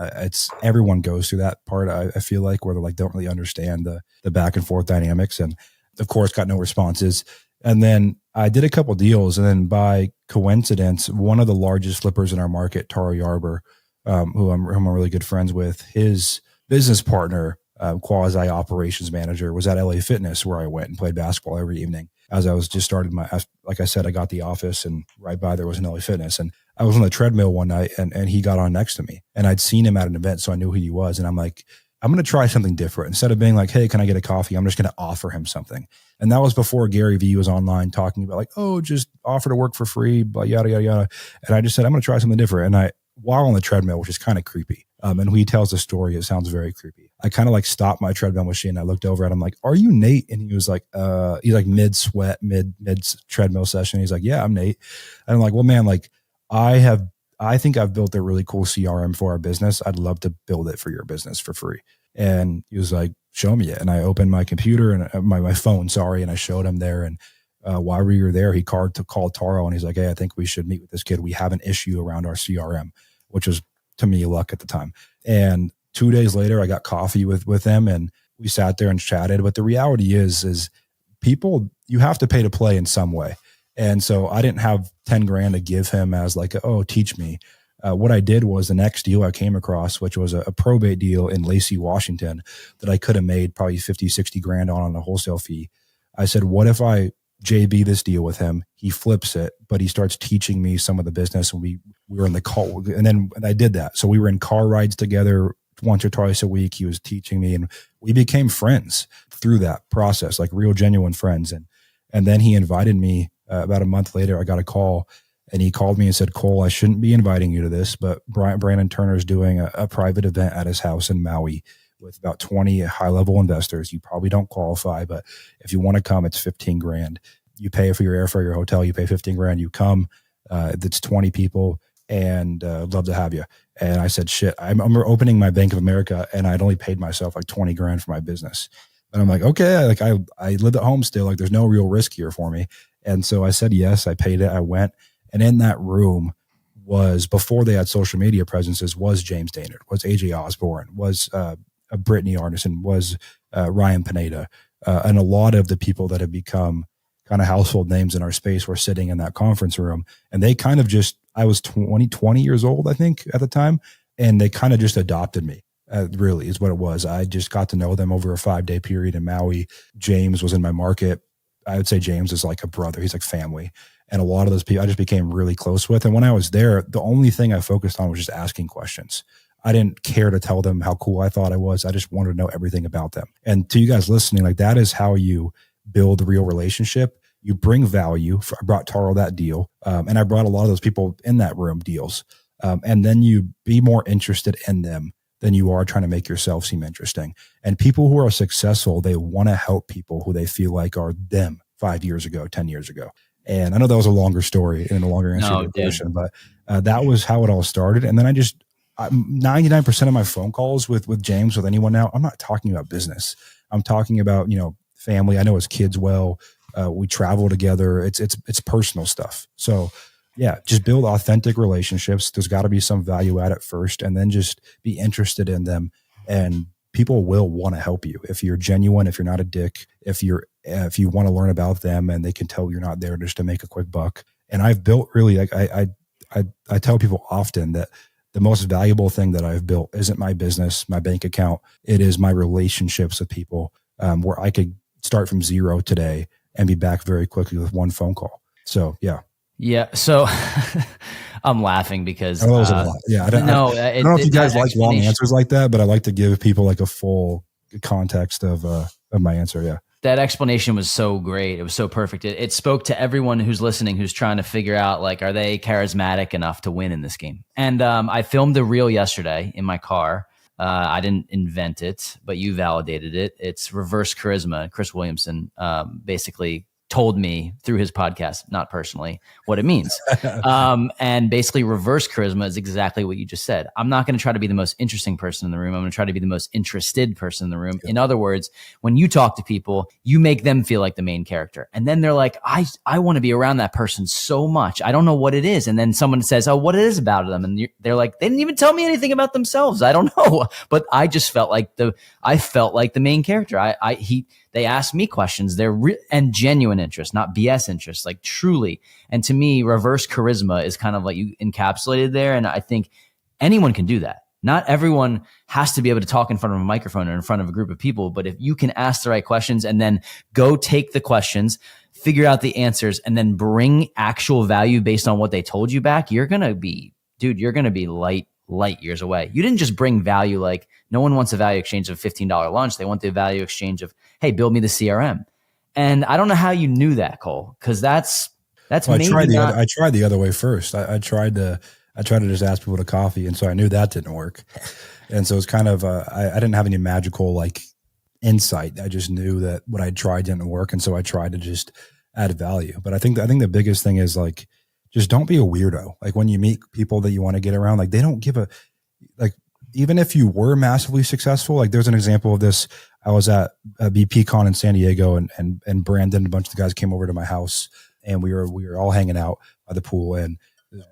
everyone goes through that part. I feel like, where they like don't really understand the back and forth dynamics, and of course got no responses. And then I did a couple deals, and then by coincidence, one of the largest flippers in our market, Taro Yarber, who I'm really good friends with, his business partner, quasi operations manager, was at LA Fitness, where I went and played basketball every evening. As I was just started like I said, I got the office, and right by there was an LA Fitness, and I was on the treadmill one night, and he got on next to me, and I'd seen him at an event, so I knew who he was. And I'm like, I'm going to try something different. Instead of being like, hey, can I get a coffee? I'm just going to offer him something. And that was before Gary Vee was online talking about like, oh, just offer to work for free, but yada, yada, yada. And I just said, I'm going to try something different. And while on the treadmill, which is kind of creepy. And when he tells the story, it sounds very creepy. I kind of like stopped my treadmill machine. I looked over at him like, are you Nate? And he was like, he's like mid sweat, mid treadmill session. He's like, yeah, I'm Nate. And I'm like, well, man, like I think I've built a really cool CRM for our business. I'd love to build it for your business for free. And he was like, show me it. And I opened my computer and my phone, and I showed him there. And while we were there, he called Taro, and he's like, hey, I think we should meet with this kid. We have an issue around our CRM, which was, to me, luck at the time. And 2 days later, I got coffee with them, and we sat there and chatted. But the reality is people, you have to pay to play in some way. And so I didn't have 10 grand to give him as like, oh, teach me. What I did was the next deal I came across, which was a probate deal in Lacey, Washington, that I could have made probably 50, 60 grand on a wholesale fee. I said, what if I JB this deal with him. He flips it, but he starts teaching me some of the business. And we were in the call, and then I did that. So we were in car rides together once or twice a week. He was teaching me, and we became friends through that process, like real genuine friends. And then he invited me about a month later. I got a call, and he called me and said, Cole, I shouldn't be inviting you to this, but Brandon Turner's doing a private event at his house in Maui with about 20 high-level investors. You probably don't qualify, but if you want to come, it's 15 grand. You pay for your airfare, your hotel, you pay 15 grand. You come, it's 20 people, and I'd love to have you. And I said, shit, I remember opening my Bank of America, and I'd only paid myself like 20 grand for my business. And I'm like, okay, like I live at home still, like there's no real risk here for me. And so I said, yes, I paid it. I went, and in that room was, before they had social media presences, was James Daynard, was AJ Osborne, was Brittany Arneson, was Ryan Pineda, and a lot of the people that have become kind of household names in our space were sitting in that conference room. And they kind of just, I was 20 years old, I think, at the time, and they kind of just adopted me. Really is what it was. I just got to know them over a 5-day period in Maui. James was in my market. I would say James is like a brother. He's like family. And a lot of those people I just became really close with. And when I was there, the only thing I focused on was just asking questions. I didn't care to tell them how cool I thought I was. I just wanted to know everything about them. And to you guys listening, like that is how you build a real relationship. You bring value. I brought Taro that deal. And I brought a lot of those people in that room deals. And then you be more interested in them than you are trying to make yourself seem interesting. And people who are successful, they want to help people who they feel like are them 5 years ago, 10 years ago. And I know that was a longer story and a longer answer to your question, but that was how it all started. And then 99% of my phone calls with James, with anyone now, I'm not talking about business. I'm talking about, family. I know his kids well. We travel together. It's personal stuff. So yeah, just build authentic relationships. There's got to be some value at it first, and then just be interested in them. And people will want to help you if you're genuine, if you're not a dick, if you want to learn about them and they can tell you're not there just to make a quick buck. And I've built really, like I tell people often that the most valuable thing that I've built isn't my business, my bank account. It is my relationships with people, where I could start from zero today and be back very quickly with one phone call. So yeah. Yeah. So I'm laughing because I know that was a lot. Yeah. I don't know if you guys like long answers like that, but I like to give people like a full context of my answer. Yeah. That explanation was so great. It was so perfect. It spoke to everyone who's listening, who's trying to figure out, like, are they charismatic enough to win in this game? And I filmed a reel yesterday in my car. I didn't invent it, but you validated it. It's reverse charisma. Chris Williamson basically told me through his podcast, not personally, what it means. And basically reverse charisma is exactly what you just said. I'm not going to try to be the most interesting person in the room. I'm going to try to be the most interested person in the room. Yeah. In other words, when you talk to people, you make them feel like the main character. And then they're like, I want to be around that person so much. I don't know what it is. And then someone says, oh, what it is about them. And they're like, they didn't even tell me anything about themselves. I don't know. But I just felt like the main character. They ask me questions. They're and genuine interest, not BS interest, like truly. And to me, reverse charisma is kind of like you encapsulated there. And I think anyone can do that. Not everyone has to be able to talk in front of a microphone or in front of a group of people. But if you can ask the right questions and then go take the questions, figure out the answers, and then bring actual value based on what they told you back, you're going to be light years away. You didn't just bring value. Like, no one wants a value exchange of $15 lunch. They want the value exchange of, hey, build me the CRM. And I don't know how you knew that, Cole, because that's well, maybe I tried the other way first. I tried to just ask people to coffee, and so I knew that didn't work. And so it's kind of I didn't have any magical like insight. I just knew that what I tried didn't work, and so I tried to just add value. But I think the biggest thing is like, just don't be a weirdo. Like when you meet people that you want to get around, like they don't give even if you were massively successful, like there's an example of this. I was at a BPCon in San Diego, and Brandon, a bunch of the guys came over to my house, and we were all hanging out by the pool. And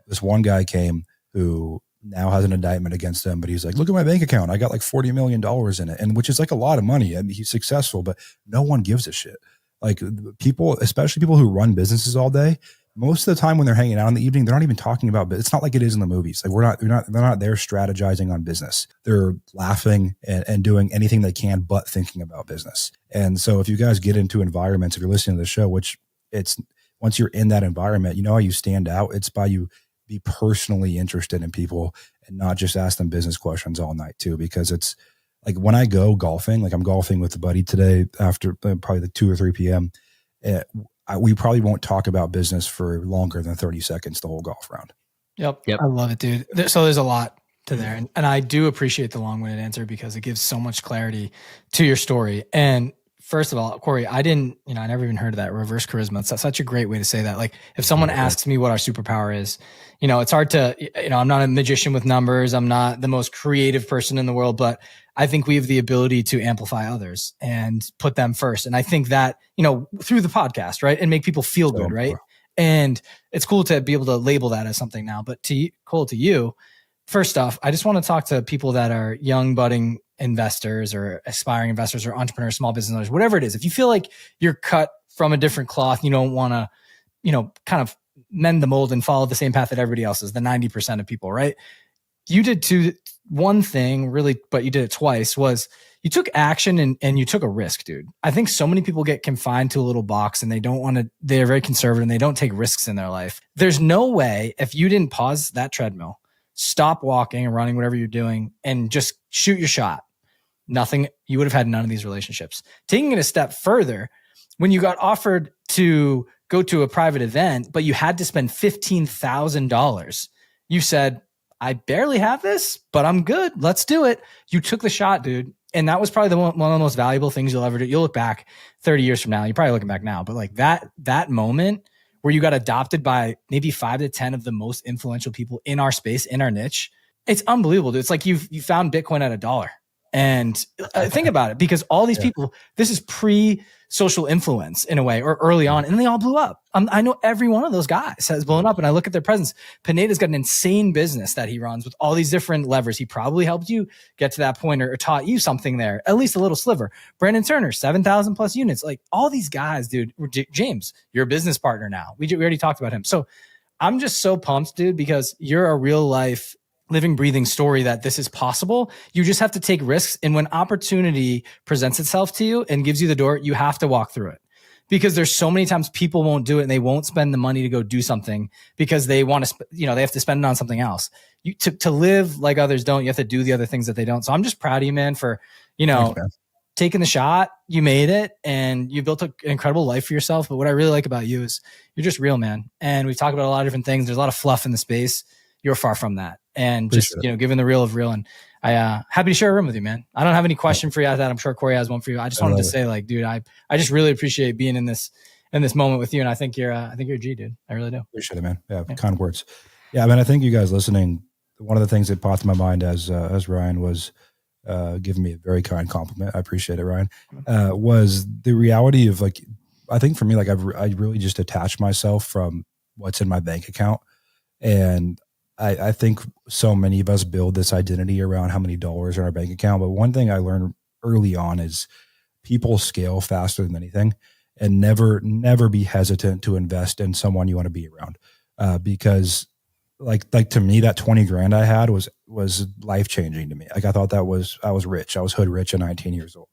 this one guy came who now has an indictment against him, but he's like, look at my bank account. I got like $40 million in it. And which is like a lot of money. I mean, he's successful, but no one gives a shit. Like people, especially people who run businesses all day, most of the time when they're hanging out in the evening, they're not even talking about, but it's not like it is in the movies. Like they're not there strategizing on business. They're laughing and doing anything they can, but thinking about business. And so if you guys get into environments, if you're listening to the show, which it's once you're in that environment, you know how you stand out? It's by you be personally interested in people and not just ask them business questions all night too, because it's like when I go golfing, like I'm golfing with a buddy today after probably the 2 or 3 p.m. We probably won't talk about business for longer than 30 seconds the whole golf round. Yep. I love it, dude. So there's a lot to there. And I do appreciate the long-winded answer because it gives so much clarity to your story. And first of all, Corey, I never even heard of that reverse charisma. It's such a great way to say that. Like if someone asks me what our superpower is, it's hard to, I'm not a magician with numbers. I'm not the most creative person in the world, but I think we have the ability to amplify others and put them first. And I think that, through the podcast, right. And make people feel good. Right. And it's cool to be able to label that as something now, but Cole, to you, first off, I just want to talk to people that are young budding investors or aspiring investors or entrepreneurs, small business owners, whatever it is. If you feel like you're cut from a different cloth, you don't want to, kind of mend the mold and follow the same path that everybody else is, the 90% of people, right? You did one thing really, but you did it twice, was you took action and you took a risk, dude. I think so many people get confined to a little box and they're very conservative and they don't take risks in their life. There's no way if you didn't pause that treadmill, stop walking and running, whatever you're doing, and just shoot your shot. You would have had none of these relationships. Taking it a step further, when you got offered to go to a private event, but you had to spend $15,000, you said, I barely have this, but I'm good. Let's do it. You took the shot, dude. And that was probably one of the most valuable things you'll ever do. You'll look back 30 years from now. You're probably looking back now, but like that moment where you got adopted by maybe 5 to 10 of the most influential people in our space, in our niche, it's unbelievable, dude. It's like you found Bitcoin at $1. And think about it, because all these people, this is pre-social influence in a way, or early on, and they all blew up. I know every one of those guys has blown up, and I look at their presence. Pineda's got an insane business that he runs with all these different levers. He probably helped you get to that point or taught you something there, at least a little sliver. Brandon Turner, 7,000 plus units. Like all these guys, dude. James, you're a business partner now. We already talked about him. So I'm just so pumped, dude, because you're a real life living, breathing story that this is possible. You just have to take risks. And when opportunity presents itself to you and gives you the door, you have to walk through it, because there's so many times people won't do it and they won't spend the money to go do something because they want to, they have to spend it on something else. To live like others don't, you have to do the other things that they don't. So I'm just proud of you, man, for, Thanks, taking the shot. You made it and you built an incredible life for yourself. But what I really like about you is you're just real, man. And we've talked about a lot of different things. There's a lot of fluff in the space. You're far from that. And just, giving the real of real. And I happy to share a room with you, man. I don't have any question for you after that. I'm sure Corey has one for you. I just wanted to say, like, dude, I just really appreciate being in this moment with you. And I think you're a G, dude. I really do. Appreciate it, man. Yeah. Kind words. Yeah. I mean, I think you guys listening, one of the things that popped in my mind as Ryan was giving me a very kind compliment. I appreciate it, Ryan. Was the reality of, like, I think for me, like I really just attached myself from what's in my bank account. And I think so many of us build this identity around how many dollars are in our bank account. But one thing I learned early on is people scale faster than anything, and never be hesitant to invest in someone you want to be around. Because like to me, that 20 grand I had was life-changing to me. Like I thought I was rich. I was hood rich at 19 years old.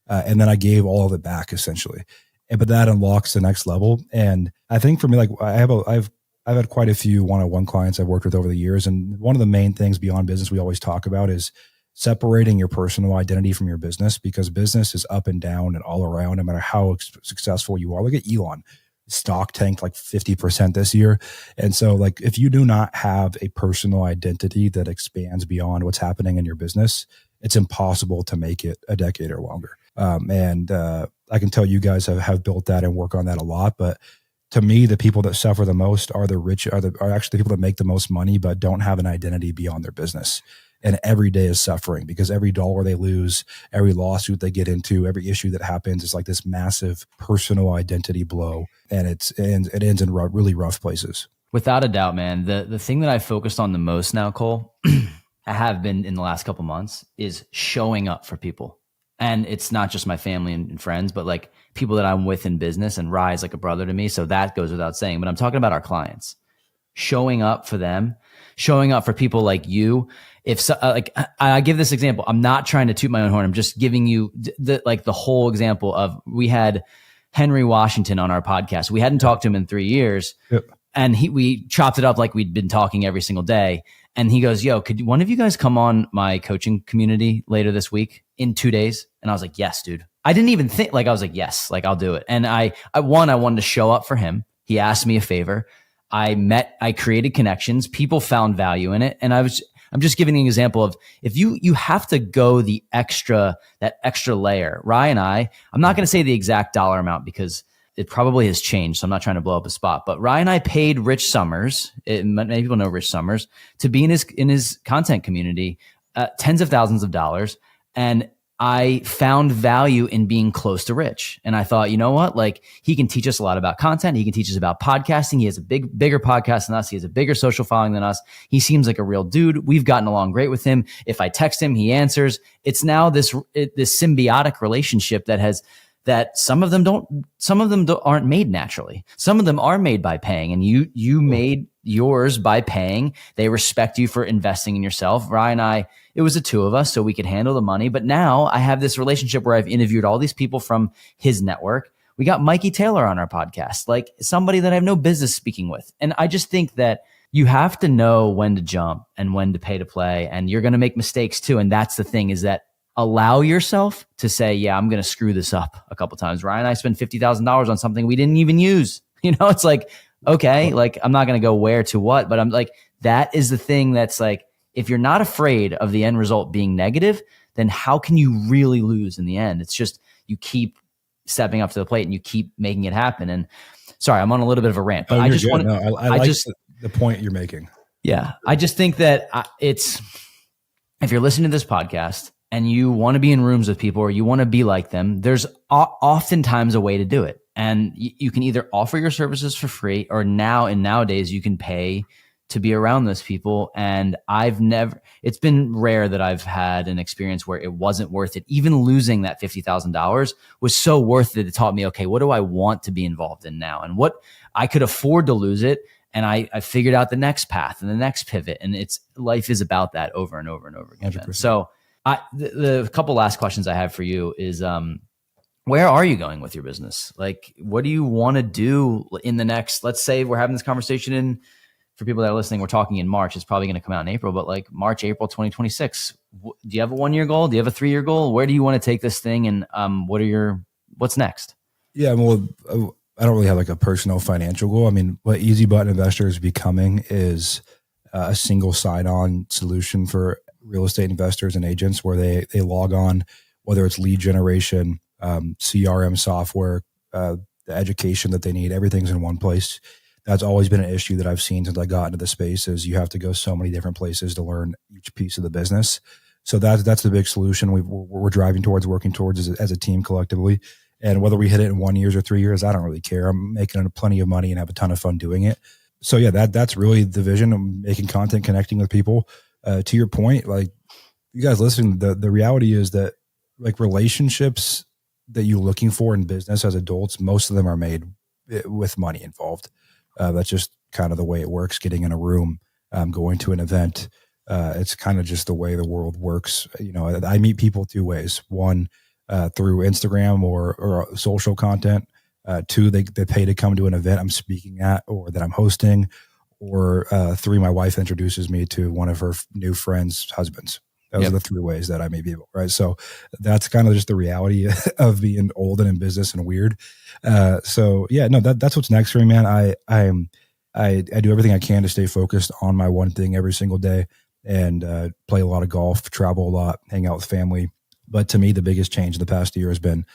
And then I gave all of it back essentially. But that unlocks the next level. And I think for me, like I've had quite a few one-on-one clients I've worked with over the years. And one of the main things beyond business we always talk about is separating your personal identity from your business, because business is up and down and all around, no matter how successful you are. Look at Elon. Stock tanked like 50% this year. And so, like, if you do not have a personal identity that expands beyond what's happening in your business, it's impossible to make it a decade or longer. And I can tell you guys have built that and work on that a lot. But to me, the people that suffer the most are are actually the people that make the most money, but don't have an identity beyond their business. And every day is suffering, because every dollar they lose, every lawsuit they get into, every issue that happens is like this massive personal identity blow. And it ends in really rough places. Without a doubt, man. The thing that I focused on the most now, Cole, I have been in the last couple months, is showing up for people. And it's not just my family and friends, but like people that I'm with in business, and Rye's like a brother to me. So that goes without saying, but I'm talking about our clients, showing up for them, showing up for people like you. I give this example, I'm not trying to toot my own horn. I'm just giving you the whole example of, we had Henry Washington on our podcast. We hadn't talked to him in 3 years. Yep. And we chopped it up like we'd been talking every single day. And he goes, yo, could one of you guys come on my coaching community later this week in 2 days? And I was like, yes, dude. I didn't even think, like, I was like, yes, like I'll do it. And I wanted to show up for him. He asked me a favor. I created connections. People found value in it. And I'm just giving an example of if you have to go that extra layer. Ryan and I'm not going to say the exact dollar amount because it probably has changed. So I'm not trying to blow up a spot, but Ryan and I paid Rich Summers. Many people know Rich Summers to be in his content community, tens of thousands of dollars. And I found value in being close to Rich. And I thought, you know what? Like, he can teach us a lot about content. He can teach us about podcasting. He has a bigger podcast than us. He has a bigger social following than us. He seems like a real dude. We've gotten along great with him. If I text him, he answers. It's now this symbiotic relationship that some of them aren't made naturally. Some of them are made by paying, and you made yours by paying. They respect you for investing in yourself. Ryan and I, it was the two of us, so we could handle the money. But now I have this relationship where I've interviewed all these people from his network. We got Mikey Taylor on our podcast, like somebody that I have no business speaking with. And I just think that you have to know when to jump and when to pay to play, and you're going to make mistakes too. And that's the thing, is that allow yourself to say, yeah, I'm going to screw this up a couple times. Ryan and I spent $50,000 on something we didn't even use. It's like, okay, like I'm not going to go where to what, but I'm like, that is the thing that's like, if you're not afraid of the end result being negative, then how can you really lose in the end? It's just, you keep stepping up to the plate and you keep making it happen. And sorry, I'm on a little bit of a rant, but I like the point you're making. Yeah. I just think that if you're listening to this podcast and you want to be in rooms with people or you want to be like them, there's oftentimes a way to do it. And you can either offer your services for free, or nowadays you can pay to be around those people. And it's been rare that I've had an experience where it wasn't worth it. Even losing that $50,000 was so worth it. It taught me, okay, what do I want to be involved in now? And what I could afford to lose it. And I figured out the next path and the next pivot. And life is about that over and over and over again. 100%. So the couple last questions I have for you is, where are you going with your business? Like, what do you want to do in the next, let's say we're having this conversation for people that are listening, we're talking in March. It's probably going to come out in April, but like March, April 2026. Do you have a 1-year goal? Do you have a 3-year goal? Where do you want to take this thing? And what's next? Yeah, well, I don't really have like a personal financial goal. I mean, what Easy Button Investor is becoming is a single sign-on solution for real estate investors and agents, where they log on, whether it's lead generation, CRM software, the education that they need, everything's in one place. That's always been an issue that I've seen since I got into the space, is you have to go so many different places to learn each piece of the business. So that's the big solution we're driving towards, working towards as a team collectively. And whether we hit it in 1 year or 3 years, I don't really care. I'm making plenty of money and have a ton of fun doing it. So yeah, that's really the vision of making content, connecting with people. To your point, like you guys listening, the reality is that like relationships that you're looking for in business as adults, most of them are made with money involved. That's just kind of the way it works. Getting in a room, going to an event. It's kind of just the way the world works. I meet people 2 ways. One, through Instagram or social content. 2, they pay to come to an event I'm speaking at or that I'm hosting. Or 3, my wife introduces me to one of her new friends' husbands. Those are the 3 ways that I may be able, right? So that's kind of just the reality of being old and in business and weird. So yeah, no, that's what's next for me, man. I do everything I can to stay focused on my one thing every single day, and play a lot of golf, travel a lot, hang out with family. But to me, the biggest change in the past year has been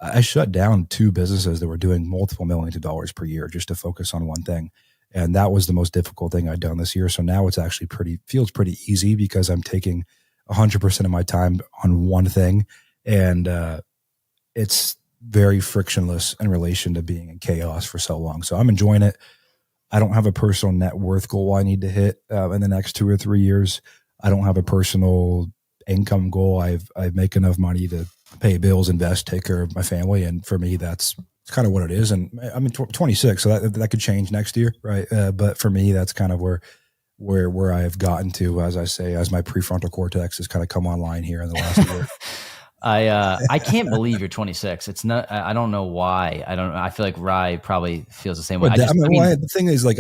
I shut down 2 businesses that were doing multiple millions of dollars per year just to focus on one thing. And that was the most difficult thing I'd done this year. So now it's actually feels pretty easy because I'm taking 100% of my time on one thing. And it's very frictionless in relation to being in chaos for so long. So I'm enjoying it. I don't have a personal net worth goal I need to hit in the next 2 or 3 years. I don't have a personal income goal. I make enough money to pay bills, invest, take care of my family. And for me, that's kind of what it is. And I'm 26, so that could change next year. Right. But for me, that's kind of where I have gotten to, as I say, as my prefrontal cortex has kind of come online here in the last year. I can't believe you're 26. It's not. I don't know why. I don't. I feel like Rye probably feels the same way. But the thing is, like,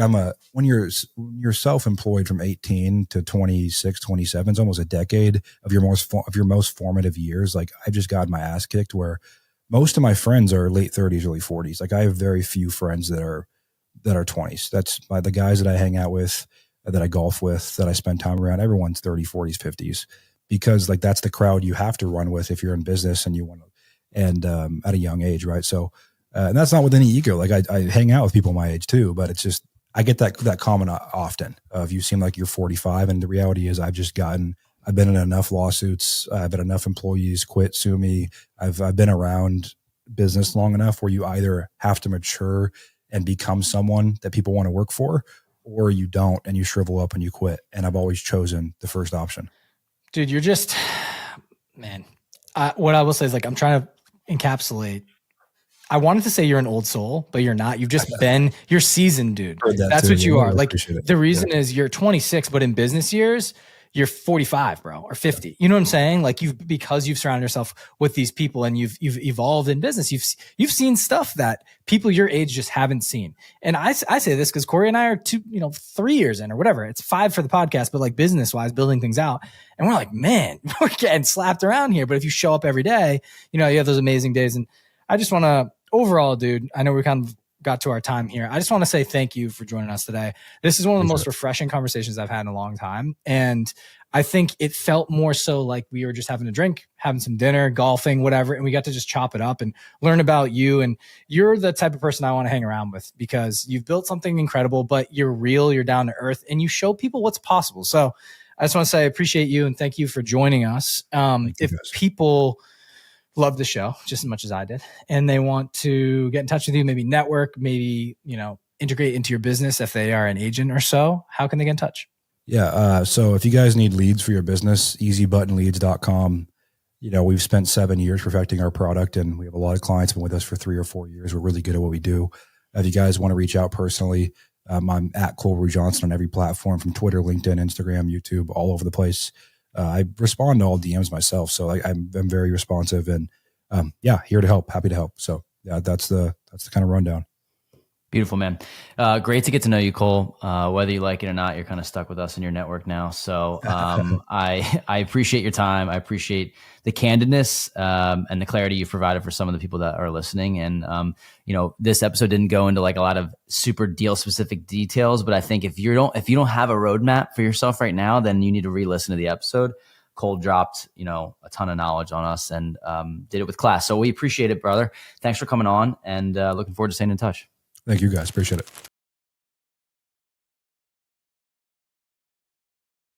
when you're self-employed from 18 to 26, 27, it's almost a decade of your most formative years. Like, I've just gotten my ass kicked where most of my friends are late 30s, early 40s. Like, I have very few friends that are 20s. That's by the guys that I hang out with, that I golf with, that I spend time around. Everyone's 30s, 40s, 50s, because like that's the crowd you have to run with if you're in business and you want to, and at a young age, right? So, and that's not with any ego. Like I hang out with people my age too, but it's just I get that comment often of you seem like you're 45, and the reality is I've been in enough lawsuits. I've had enough employees quit, sue me. I've been around business long enough where you either have to mature and become someone that people want to work for, or you don't and you shrivel up and you quit. And I've always chosen the first option. Dude, you're just, man, what I will say is, like, I'm trying to encapsulate. I wanted to say you're an old soul, but you're not. You've just you're seasoned, dude. That's what you are. Like, the reason is you're 26, but in business years, you're 45, bro, or 50. You know what I'm saying? Like, because you've surrounded yourself with these people and you've evolved in business. You've seen stuff that people your age just haven't seen. And I say this because Corey and I are 3 years in, or whatever. It's 5 for the podcast, but like business wise, building things out. And we're like, man, we're getting slapped around here. But if you show up every day, you have those amazing days. And I just want to, overall, dude, I know we kind of got to our time here. I just want to say thank you for joining us today. This is one of the most refreshing conversations I've had in a long time. And I think it felt more so like we were just having a drink, having some dinner, golfing, whatever. And we got to just chop it up and learn about you. And you're the type of person I want to hang around with because you've built something incredible, but you're real, you're down to earth, and you show people what's possible. So I just want to say I appreciate you and thank you for joining us. If people love the show just as much as I did, and they want to get in touch with you, maybe network, maybe, integrate into your business if they are an agent or so, how can they get in touch? Yeah. So if you guys need leads for your business, easybuttonleads.com. We've spent 7 years perfecting our product, and we have a lot of clients been with us for 3 or 4 years. We're really good at what we do. If you guys want to reach out personally, I'm at Colby Johnson on every platform, from Twitter, LinkedIn, Instagram, YouTube, all over the place. I respond to all DMs myself. So I'm very responsive, and here to help, happy to help. So yeah, that's the kind of rundown. Beautiful, man. Great to get to know you, Cole. Whether you like it or not, you're kind of stuck with us in your network now. So I appreciate your time. I appreciate the candidness and the clarity you've provided for some of the people that are listening. And this episode didn't go into like a lot of super deal specific details, but I think if you don't have a roadmap for yourself right now, then you need to re-listen to the episode. Cole dropped, a ton of knowledge on us and did it with class. So we appreciate it, brother. Thanks for coming on, and looking forward to staying in touch. Thank you, guys. Appreciate it.